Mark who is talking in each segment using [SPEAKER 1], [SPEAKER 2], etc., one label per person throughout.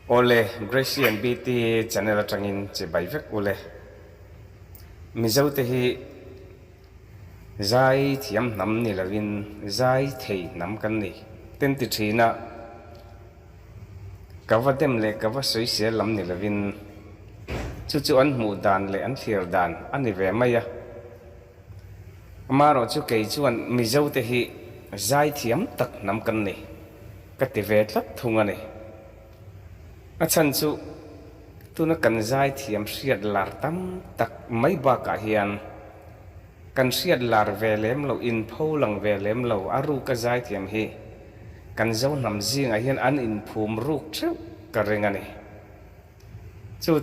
[SPEAKER 1] Ole Gracie and BT channel atangin che baivek ole mizo te hi zai thiam nam ni lavin zai thei nam kan ni ten ti thina kavatem le kava soi se lam ni lavin chu chu an mu dan le an thir dan ani ve maya amaro chu kei chuan mizo te hi zai thiam tak nam kan ni ka ti ve tlat thunga ni achan chu tuna kan zai thiam hriat lar tam tak mai ba ka hian kan hriat lar velem lo in pholang velem lo aru ka zai thiam hi kan zo nam zinga hian an in phum ruk theu ka rengani chu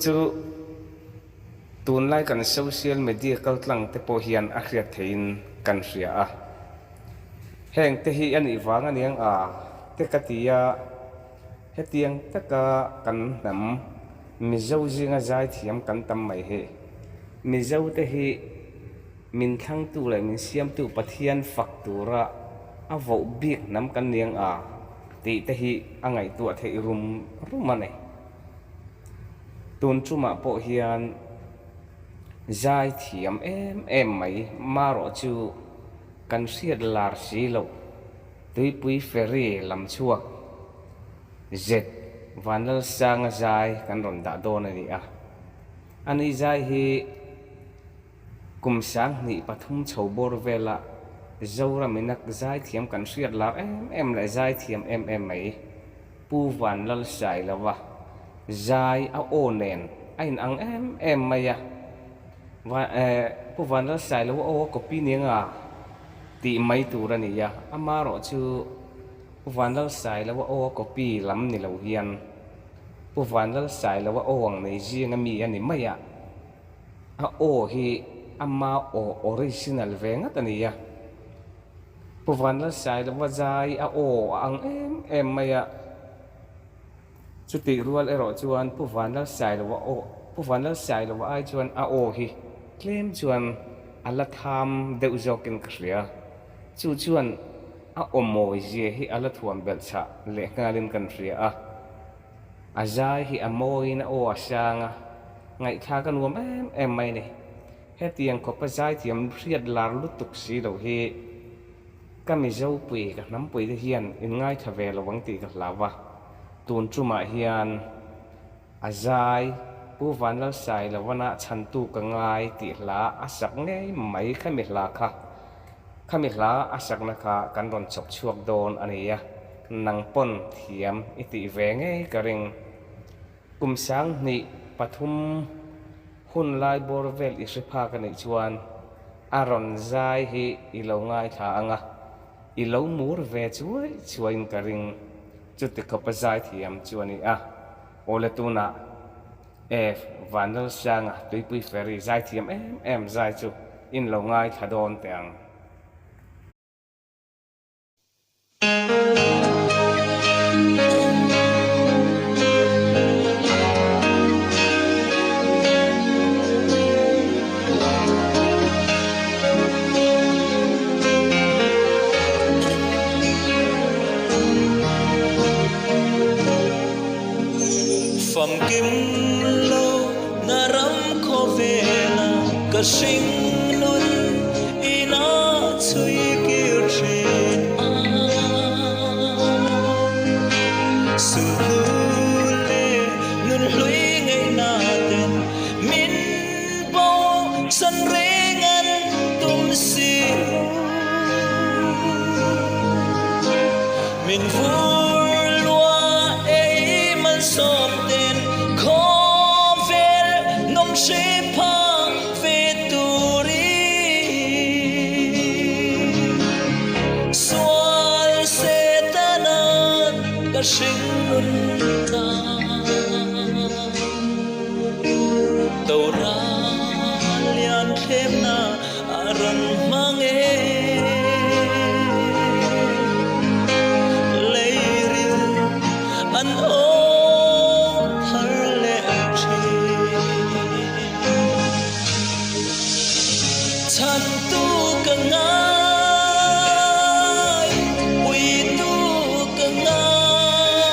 [SPEAKER 1] tun lai kan social media kal tlang te po hian a hriat thein kan hria a heng te hi ani wanga niang a te katia hetiang taka kan nam mizo zinga zai thiam kan tam mai he mizo te hi min thang tu le min siam tu pathian faktura a vo bik nam kan niang a ti te hi angai tu the rum mane tun chuma po hian zai thiam em mai maro chu kan siat lar si lo tui pui ferry lam chuak zet vanal sang zai kan ron da don ani a ani zai hi kum sang ni pathum chhobor vela zora minak zai thiam kan hriat lar em le zai thiam em mai pu vanal sai lawa zai a onen ain ang em maya wa pu vanal sai lawa o copy ninga ti mai turani ya amaro chu vanal sai lawa o copy lam ni lo hian pu vanal sai lawa o ang nei jinga mi ani maya a o hi amma o original venga tania pu vanal sai lawa zai a o ang em maya chuti rual ero chuan pu vanal sai lawa o pu vanal sai lawa ai chuan a o hi claim chuan ala tham deuh zokin kria chu chuan a omoi je hi ala thuam bel cha le ngalin kan ria a zai hi amoi na o asanga ngai tha kan wom em mai ni hetiang ko pa zai thiam hriat lar lutuk si lo hi kami zo pui ka nam pui de hian in ngai tha ve lo wang ti ka lawa tun chuma hian a zai pu vanal sai lawana chan tu ka ngai ti la asak ngei mai khami la kha khamihla asakna kha kan ron chok chuak don ania nang pon thiam iti venge karing kumsang ni pathum hun lai borvel isipha ka nei chuan aron zai hi ilo ngai tha anga ilo mur ve chuain karing chuti khapa zai thiam chuani a ole tuna f vanal sanga tuipui ferry zai thiam em zai chu in lo ngai tha don teang
[SPEAKER 2] phẩm kim lâu na ram kho về na cả sinh nun ina chui kêu trên sự lệ nun lũy ngày na tên min bao sân rê ngân tum siêu min vui loa ấy man som tên khó về nông chế pa về turi xoan sẽ ta na cả sinh luôn ta tàu ra lian thêm na aran mang lấy riêng anh ô thar lệ chan tu ka ngai ui tu ka ngai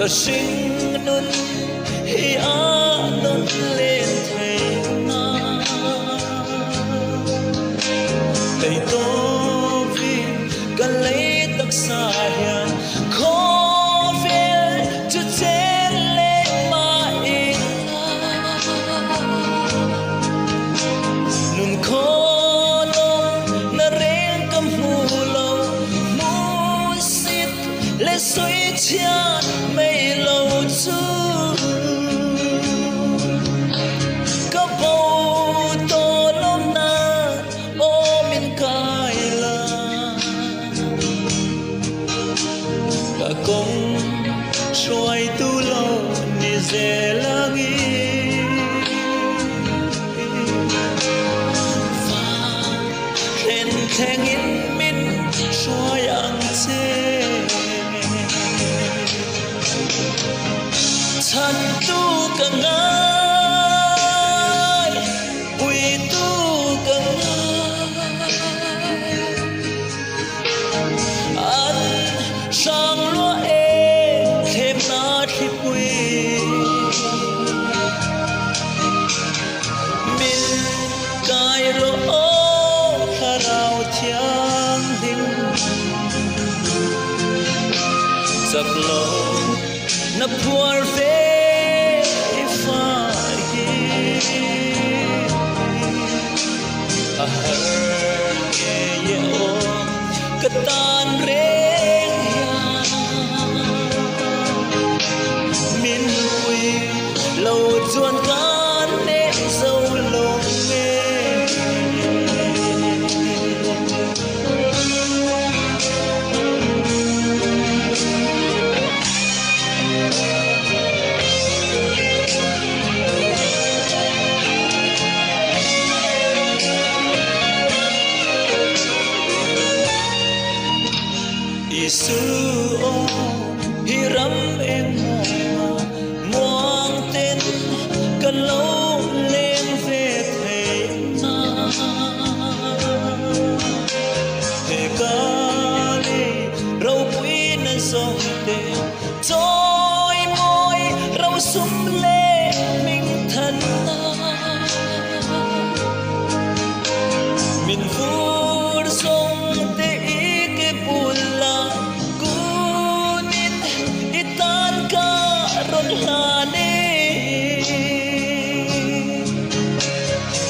[SPEAKER 2] cả sinh nun hi a nun lên thầy na thầy tô vin cả lấy tắc xa hiền khó về chút chết lên mà in nun khó nông na rèn cầm hù lâu mu xít lệ suy chán mây lâu chú có bầu tô lông na ô min cài la cả công xoay tu lâu đi dễ la nghi và khen khen in min xoay ăn chê thân tu càng ngài quỳ tu càng ngài anh sang lúa ê thêm na khi quỳ mình cài lỗ khá rào thiang đình giặc lỗ na puar ve fai a har ye o katan re min quy lâu chuan can ne dâu lông nghe Giêsu ô hiram em muang tên cần lâu lên về thầy na thầy ca li râu quý nên sông tên trôi môi râu sum lê minh thân na mình vui sông tê ý cái buồn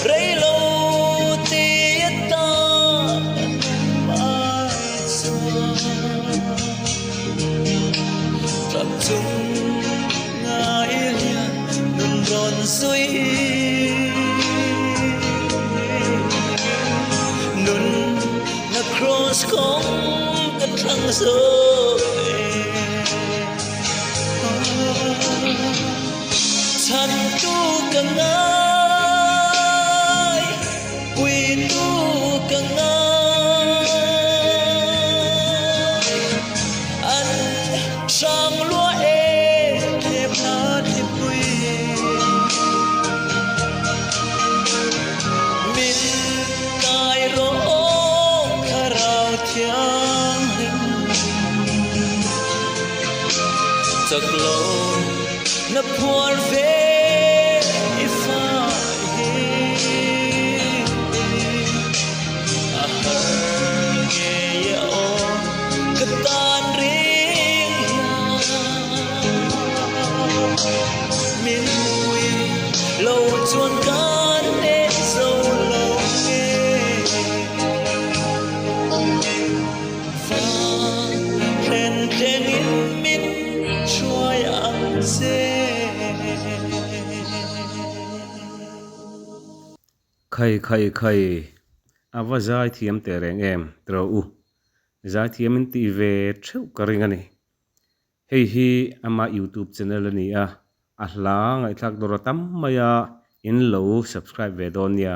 [SPEAKER 2] rây lâu tiết ta mãi xưa tập trung ngài liền đừng ròn suy nun na cross không cất thăng rồi thân tu càng ngài quỳ tu càng ngài anh sang lúa ê thêm na thêm quỳ min cài rô khá rào thiang hình giặc lâu na puar ve fai a har ye o katan ring min quy lâu chuan can ne dâu lâu nghe và khen khen in min choy ăn dê
[SPEAKER 1] khai ava zai thiam te reng em tro u zai thiam in ti ve theu karing ani hei hi ama YouTube channel ani a hla ngai thak dor tam maya in lo subscribe ve don ya